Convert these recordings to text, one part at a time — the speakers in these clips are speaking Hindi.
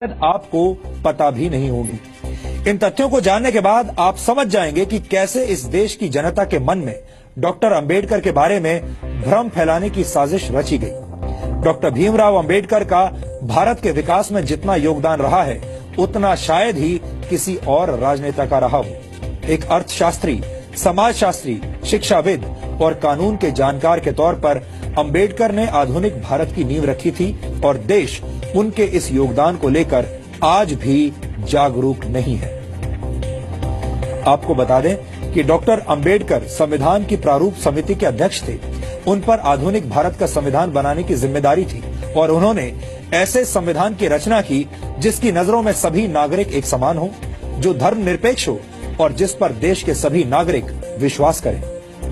आपको पता भी नहीं होगी। इन तथ्यों को जानने के बाद आप समझ जाएंगे कि कैसे इस देश की जनता के मन में डॉक्टर अंबेडकर के बारे में भ्रम फैलाने की साजिश रची गई। डॉक्टर भीमराव अंबेडकर का भारत के विकास में जितना योगदान रहा है उतना शायद ही किसी और राजनेता का रहा हो। एक अर्थशास्त्री, समाजशास्त्री, शिक्षाविद और कानून के जानकार के तौर पर अंबेडकर ने आधुनिक भारत की नींव रखी थी और देश उनके इस योगदान को लेकर आज भी जागरूक नहीं है। आपको बता दें कि डॉक्टर अंबेडकर संविधान की प्रारूप समिति के अध्यक्ष थे। उन पर आधुनिक भारत का संविधान बनाने की जिम्मेदारी थी और उन्होंने ऐसे संविधान की रचना की जिसकी नजरों में सभी नागरिक एक समान हो, जो धर्मनिरपेक्ष हो और जिस पर देश के सभी नागरिक विश्वास करें।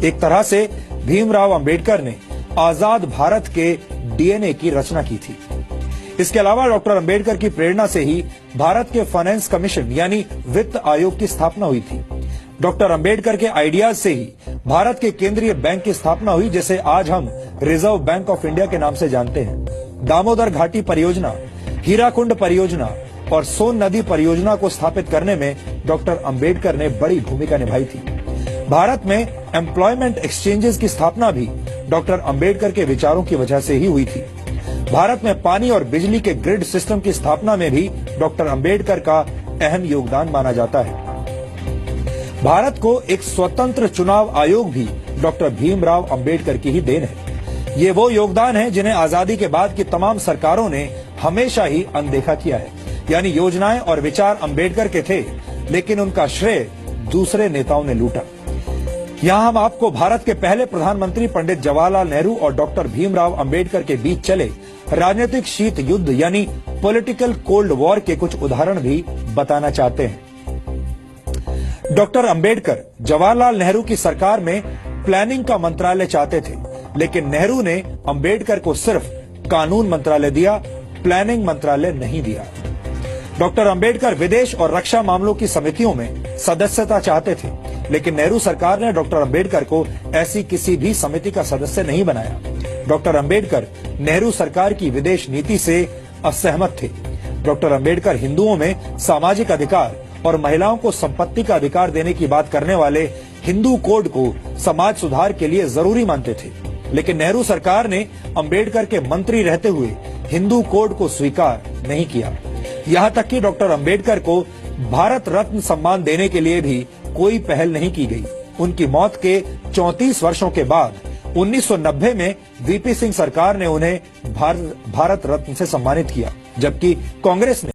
एक तरह से भीमराव अंबेडकर ने आजाद भारत के डीएनए की रचना की थी। इसके अलावा डॉक्टर अंबेडकर की प्रेरणा से ही भारत के फाइनेंस कमीशन यानी वित्त आयोग की स्थापना हुई थी। डॉक्टर अंबेडकर के आइडियाज से ही भारत के केंद्रीय बैंक की स्थापना हुई, जिसे आज हम रिजर्व बैंक ऑफ इंडिया के नाम से जानते हैं। दामोदर घाटी परियोजना, हीराकुंड परियोजना और सोन नदी परियोजना को स्थापित करने में डॉक्टर अंबेडकर ने बड़ी भूमिका निभाई थी। भारत में एम्प्लॉयमेंट एक्सचेंजेस की स्थापना भी डॉक्टर अंबेडकर के विचारों की वजह से ही हुई थी। भारत में पानी और बिजली के ग्रिड सिस्टम की स्थापना में भी डॉक्टर अंबेडकर का अहम योगदान माना जाता है। भारत को एक स्वतंत्र चुनाव आयोग भी डॉक्टर भीमराव अंबेडकर की ही देन है। ये वो योगदान है जिन्हें आजादी के बाद की तमाम सरकारों ने हमेशा ही अनदेखा किया है। यानी योजनाएं और विचार अंबेडकर के थे, लेकिन उनका श्रेय दूसरे नेताओं ने लूटा। यहाँ हम आपको भारत के पहले प्रधानमंत्री पंडित जवाहरलाल नेहरू और डॉक्टर भीमराव अंबेडकर के बीच चले राजनीतिक शीत युद्ध यानी पॉलिटिकल कोल्ड वॉर के कुछ उदाहरण भी बताना चाहते हैं। डॉक्टर अंबेडकर जवाहरलाल नेहरू की सरकार में प्लानिंग का मंत्रालय चाहते थे, लेकिन नेहरू ने अंबेडकर को सिर्फ कानून मंत्रालय दिया, प्लानिंग मंत्रालय नहीं दिया। डॉक्टर अंबेडकर विदेश और रक्षा मामलों की समितियों में सदस्यता चाहते थे, लेकिन नेहरू सरकार ने डॉक्टर अंबेडकर को ऐसी किसी भी समिति का सदस्य नहीं बनाया। डॉक्टर अंबेडकर नेहरू सरकार की विदेश नीति से असहमत थे। डॉक्टर अंबेडकर हिंदुओं में सामाजिक अधिकार और महिलाओं को संपत्ति का अधिकार देने की बात करने वाले हिंदू कोड को समाज सुधार के लिए जरूरी मानते थे, लेकिन नेहरू सरकार ने अंबेडकर के मंत्री रहते हुए हिंदू कोड को स्वीकार नहीं किया। यहाँ तक कि डॉक्टर अंबेडकर को भारत रत्न सम्मान देने के लिए भी कोई पहल नहीं की गई। उनकी मौत के 34 वर्षों के बाद 1990 में वीपी सिंह सरकार ने उन्हें भारत रत्न से सम्मानित किया, जबकि कांग्रेस ने